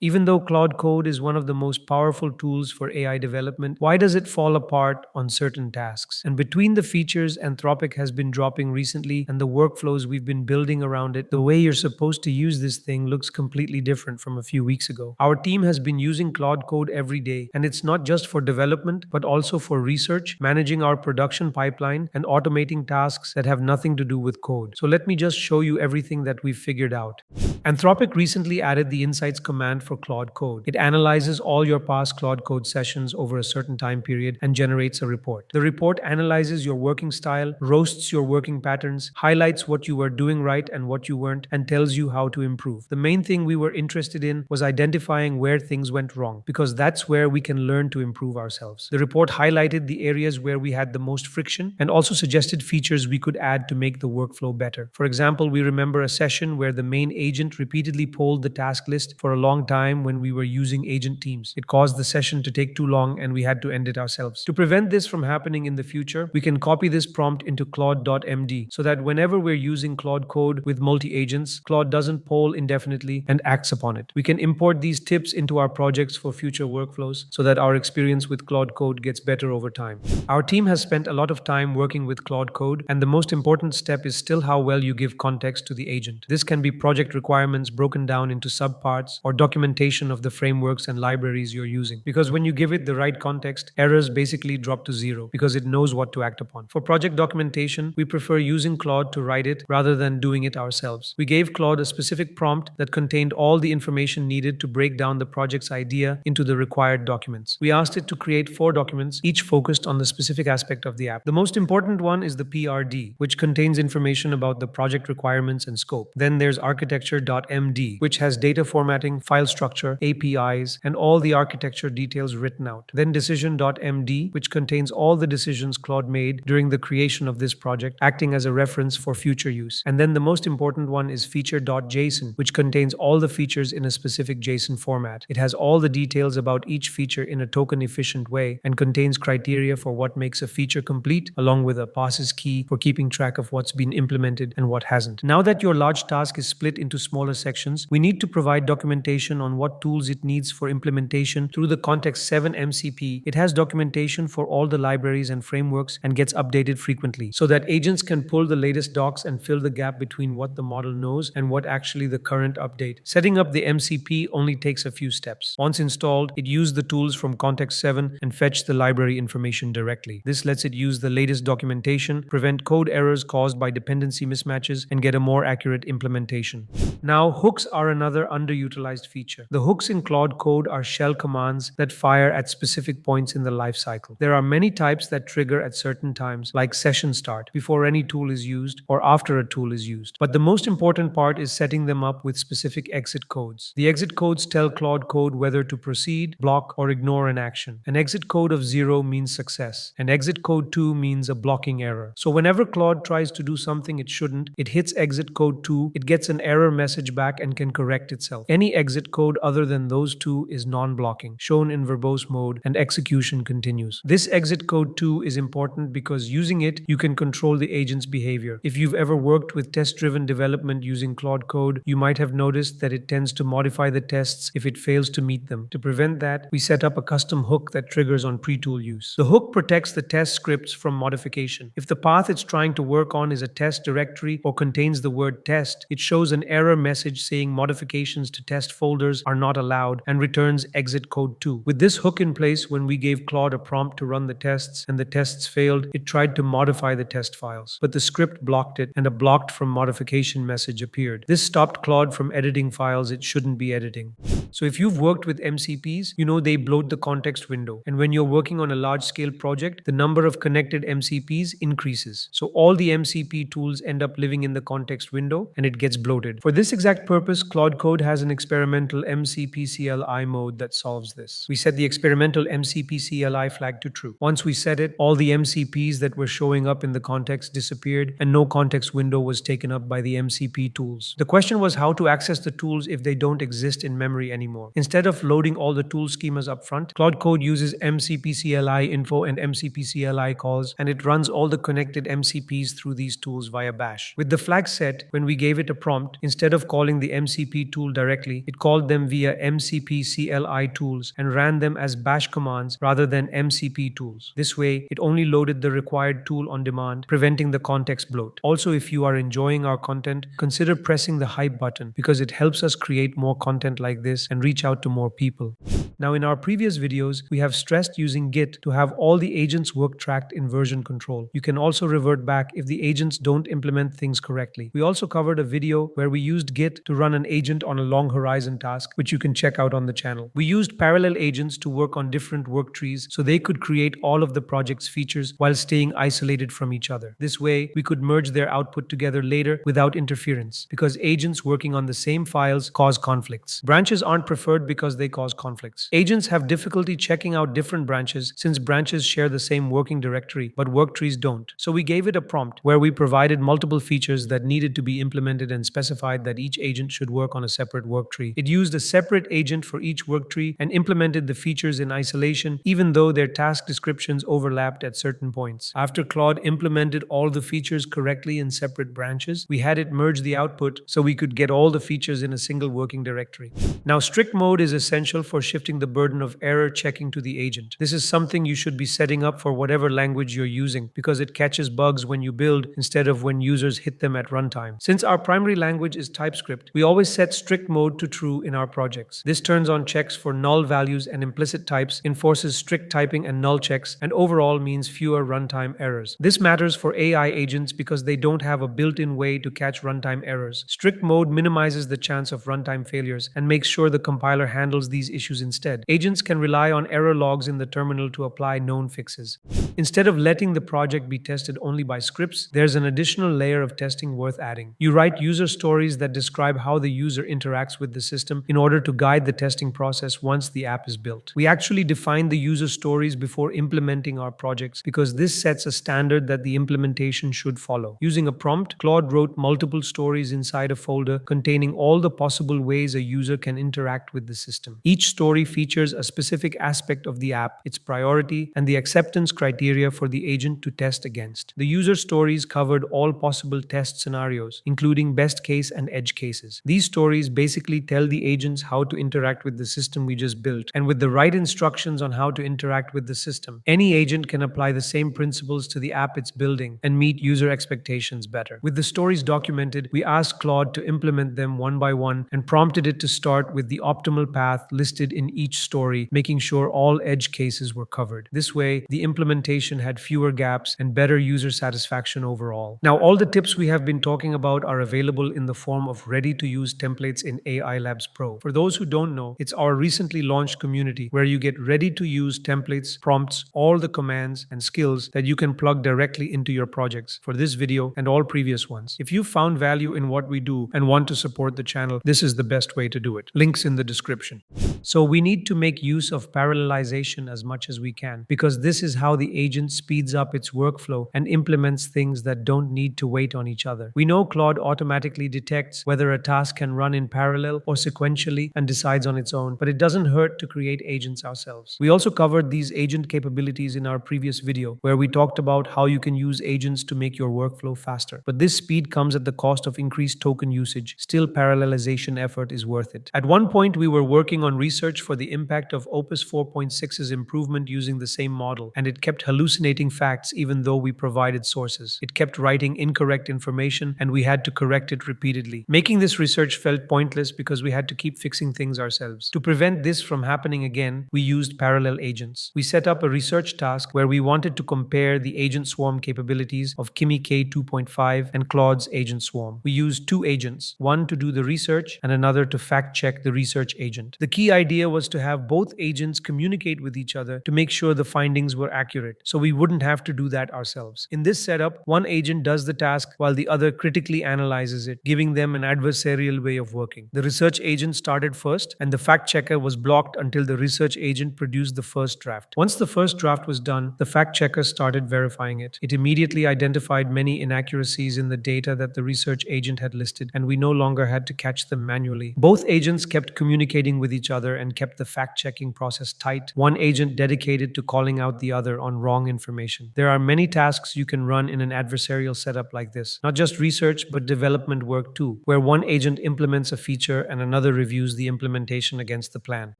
Even though Claude Code is one of the most powerful tools for AI development, why does it fall apart on certain tasks? And between the features Anthropic has been dropping recently and the workflows we've been building around it, the way you're supposed to use this thing looks completely different from a few weeks ago. Our team has been using Claude Code every day, and it's not just for development, but also for research, managing our production pipeline, and automating tasks that have nothing to do with code. So let me just show you everything that we've figured out. Anthropic recently added the Insights command for Claude Code. It analyzes all your past Claude Code sessions over a certain time period and generates a report. The report analyzes your working style, roasts your working patterns, highlights what you were doing right and what you weren't, and tells you how to improve. The main thing we were interested in was identifying where things went wrong, because that's where we can learn to improve ourselves. The report highlighted the areas where we had the most friction and also suggested features we could add to make the workflow better. For example, we remember a session where the main agent repeatedly polled the task list for a long time when we were using agent teams. It caused the session to take too long and we had to end it ourselves. To prevent this from happening in the future, we can copy this prompt into Claude.md so that whenever we're using Claude Code with multi-agents, Claude doesn't poll indefinitely and acts upon it. We can import these tips into our projects for future workflows so that our experience with Claude Code gets better over time. Our team has spent a lot of time working with Claude Code, and the most important step is still how well you give context to the agent. This can be project requirements broken down into subparts or documentation of the frameworks and libraries you're using. Because when you give it the right context, errors basically drop to zero because it knows what to act upon. For project documentation, we prefer using Claude to write it rather than doing it ourselves. We gave Claude a specific prompt that contained all the information needed to break down the project's idea into the required documents. We asked it to create 4 documents, each focused on the specific aspect of the app. The most important one is the PRD, which contains information about the project requirements and scope. Then there's architecture.md, which has data formatting, file structure, APIs, and all the architecture details written out. Then decision.md, which contains all the decisions Claude made during the creation of this project, acting as a reference for future use. And then the most important one is feature.json, which contains all the features in a specific JSON format. It has all the details about each feature in a token-efficient way and contains criteria for what makes a feature complete, along with a passes key for keeping track of what's been implemented and what hasn't. Now that your large task is split into smaller sections, we need to provide documentation on what tools it needs for implementation through the Context7 MCP. It has documentation for all the libraries and frameworks and gets updated frequently so that agents can pull the latest docs and fill the gap between what the model knows and what actually the current update. Setting up the MCP only takes a few steps. Once installed, it uses the tools from Context7 and fetch the library information directly. This lets it use the latest documentation, prevent code errors caused by dependency mismatches, and get a more accurate implementation. Now, hooks are another underutilized feature. The hooks in Claude Code are shell commands that fire at specific points in the lifecycle. There are many types that trigger at certain times, like session start, before any tool is used, or after a tool is used. But the most important part is setting them up with specific exit codes. The exit codes tell Claude Code whether to proceed, block, or ignore an action. An exit code of 0 means success. An exit code 2 means a blocking error. So whenever Claude tries to do something it shouldn't, it hits exit code 2, it gets an error message back and can correct itself. Any exit code other than those two is non-blocking, shown in verbose mode, and execution continues. This exit code 2 is important because using it, you can control the agent's behavior. If you've ever worked with test-driven development using Claude Code, you might have noticed that it tends to modify the tests if it fails to meet them. To prevent that, we set up a custom hook that triggers on pre-tool use. The hook protects the test scripts from modification. If the path it's trying to work on is a test directory or contains the word test, it shows an error message saying modifications to test folders are not allowed and returns exit code 2. With this hook in place, when we gave Claude a prompt to run the tests and the tests failed, it tried to modify the test files, but the script blocked it and a blocked from modification message appeared. This stopped Claude from editing files it shouldn't be editing. So if you've worked with MCPs, you know they bloat the context window. And when you're working on a large-scale project, the number of connected MCPs increases. So all the MCP tools end up living in the context window and it gets bloated. For this exact purpose, Claude Code has an experimental MCP CLI mode that solves this. We set the experimental MCP CLI flag to true. Once we set it, all the MCPs that were showing up in the context disappeared and no context window was taken up by the MCP tools. The question was how to access the tools if they don't exist in memory anymore. anymore. Instead of loading all the tool schemas up front, Claude Code uses MCP CLI info and MCP CLI calls, and it runs all the connected MCPs through these tools via bash. With the flag set, when we gave it a prompt, instead of calling the MCP tool directly, it called them via MCP CLI tools and ran them as bash commands rather than MCP tools. This way, it only loaded the required tool on demand, preventing the context bloat. Also, if you are enjoying our content, consider pressing the hype button because it helps us create more content like this and reach out to more people. Now, in our previous videos, we have stressed using Git to have all the agents' work tracked in version control. You can also revert back if the agents don't implement things correctly. We also covered a video where we used Git to run an agent on a long horizon task, which you can check out on the channel. We used parallel agents to work on different work trees so they could create all of the project's features while staying isolated from each other. This way, we could merge their output together later without interference, because agents working on the same files cause conflicts. Branches aren't preferred because they cause conflicts. Agents have difficulty checking out different branches since branches share the same working directory, but work trees don't. So we gave it a prompt where we provided multiple features that needed to be implemented and specified that each agent should work on a separate work tree. It used a separate agent for each work tree and implemented the features in isolation, even though their task descriptions overlapped at certain points. After Claude implemented all the features correctly in separate branches, we had it merge the output so we could get all the features in a single working directory. Now, strict mode is essential for shifting the burden of error checking to the agent. This is something you should be setting up for whatever language you're using because it catches bugs when you build instead of when users hit them at runtime. Since our primary language is TypeScript, we always set strict mode to true in our projects. This turns on checks for null values and implicit types, enforces strict typing and null checks, and overall means fewer runtime errors. This matters for AI agents because they don't have a built-in way to catch runtime errors. Strict mode minimizes the chance of runtime failures and makes sure the compiler handles these issues instead. Agents can rely on error logs in the terminal to apply known fixes. Instead of letting the project be tested only by scripts, there's an additional layer of testing worth adding. You write user stories that describe how the user interacts with the system in order to guide the testing process once the app is built. We actually define the user stories before implementing our projects because this sets a standard that the implementation should follow. Using a prompt, Claude wrote multiple stories inside a folder containing all the possible ways a user can interact with the system. Each story features a specific aspect of the app, its priority, and the acceptance criteria for the agent to test against. The user stories covered all possible test scenarios, including best case and edge cases. These stories basically tell the agents how to interact with the system we just built, and with the right instructions on how to interact with the system, any agent can apply the same principles to the app it's building and meet user expectations better. With the stories documented, we asked Claude to implement them one by one and prompted it to start with the optimal path listed in each story, making sure all edge cases were covered. This way, the implementation had fewer gaps and better user satisfaction overall. Now, all the tips we have been talking about are available in the form of ready-to-use templates in AI Labs Pro. For those who don't know, it's our recently launched community where you get ready-to-use templates, prompts, all the commands and skills that you can plug directly into your projects for this video and all previous ones. If you found value in what we do and want to support the channel, this is the best way to do it. Links in the description. So we need to make use of parallelization as much as we can because this is how the agent speeds up its workflow and implements things that don't need to wait on each other. We know Claude automatically detects whether a task can run in parallel or sequentially and decides on its own, but it doesn't hurt to create agents ourselves. We also covered these agent capabilities in our previous video where we talked about how you can use agents to make your workflow faster. But this speed comes at the cost of increased token usage. Still, parallelization effort is worth it. At one point, we were working on research for the impact of Opus 4.6's improvement using the same model, and it kept hallucinating facts even though we provided sources. It kept writing incorrect information, and we had to correct it repeatedly. Making this research felt pointless because we had to keep fixing things ourselves. To prevent this from happening again, we used parallel agents. We set up a research task where we wanted to compare the agent swarm capabilities of Kimi K 2.5 and Claude's agent swarm. We used two agents, one to do the research and another to fact-check the research agent. The key idea was to have both agents communicate with each other to make sure the findings were accurate, so we wouldn't have to do that ourselves. In this setup, one agent does the task while the other critically analyzes it, giving them an adversarial way of working. The research agent started first, and the fact-checker was blocked until the research agent produced the first draft. Once the first draft was done, the fact-checker started verifying it. It immediately identified many inaccuracies in the data that the research agent had listed, and we no longer had to catch them manually. Both agents kept kept communicating with each other and kept the fact-checking process tight, one agent dedicated to calling out the other on wrong information. There are many tasks you can run in an adversarial setup like this. Not just research, but development work too, where one agent implements a feature and another reviews the implementation against the plan.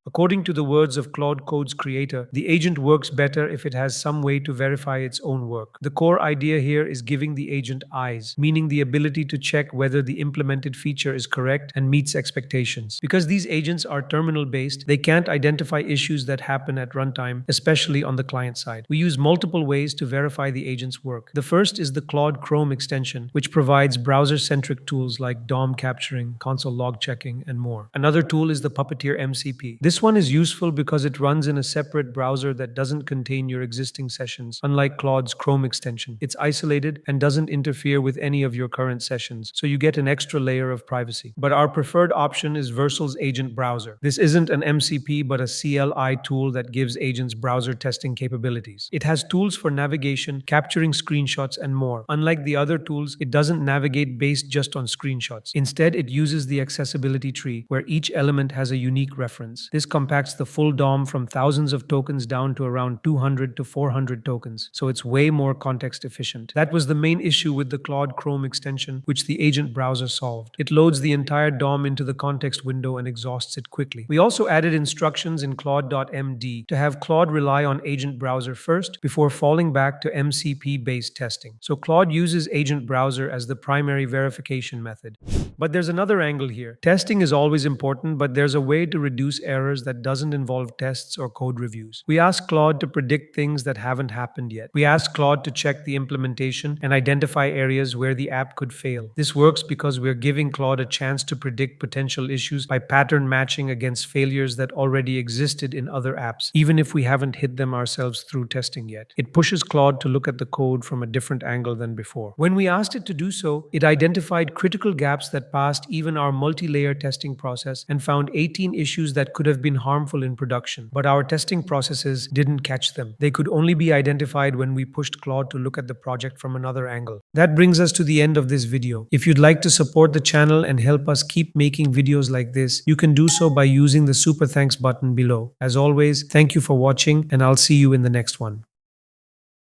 According to the words of Claude Code's creator, the agent works better if it has some way to verify its own work. The core idea here is giving the agent eyes, meaning the ability to check whether the implemented feature is correct and meets expectations. Because these agents are terminal-based, they can't identify issues that happen at runtime, especially on the client side. We use multiple ways to verify the agent's work. The first is the Claude Chrome extension, which provides browser-centric tools like DOM capturing, console log checking, and more. Another tool is the Puppeteer MCP. This one is useful because it runs in a separate browser that doesn't contain your existing sessions, unlike Claude's Chrome extension. It's isolated and doesn't interfere with any of your current sessions, so you get an extra layer of privacy. But our preferred option is Versal's Agent Browser. This isn't an MCP but a CLI tool that gives agents browser testing capabilities. It has tools for navigation, capturing screenshots, and more. Unlike the other tools, it doesn't navigate based just on screenshots. Instead, it uses the accessibility tree, where each element has a unique reference. This compacts the full DOM from thousands of tokens down to around 200 to 400 tokens, so it's way more context efficient. That was the main issue with the Claude Chrome extension, which the agent browser solved. It loads the entire DOM into the context window and exhausts it quickly. We also added instructions in Claude.md to have Claude rely on agent browser first before falling back to MCP-based testing. So Claude uses agent browser as the primary verification method. But there's another angle here. Testing is always important, but there's a way to reduce errors that doesn't involve tests or code reviews. We ask Claude to predict things that haven't happened yet. We ask Claude to check the implementation and identify areas where the app could fail. This works because we're giving Claude a chance to predict potential issues by pattern matching against failures that already existed in other apps, even if we haven't hit them ourselves through testing yet. It pushes Claude to look at the code from a different angle than before. When we asked it to do so, it identified critical gaps that passed even our multi-layer testing process and found 18 issues that could have been harmful in production, but our testing processes didn't catch them. They could only be identified when we pushed Claude to look at the project from another angle. That brings us to the end of this video. If you'd like to support the channel and help us keep making videos like this, you can do so by using the super thanks button below. As always, thank you for watching, and I'll see you in the next one.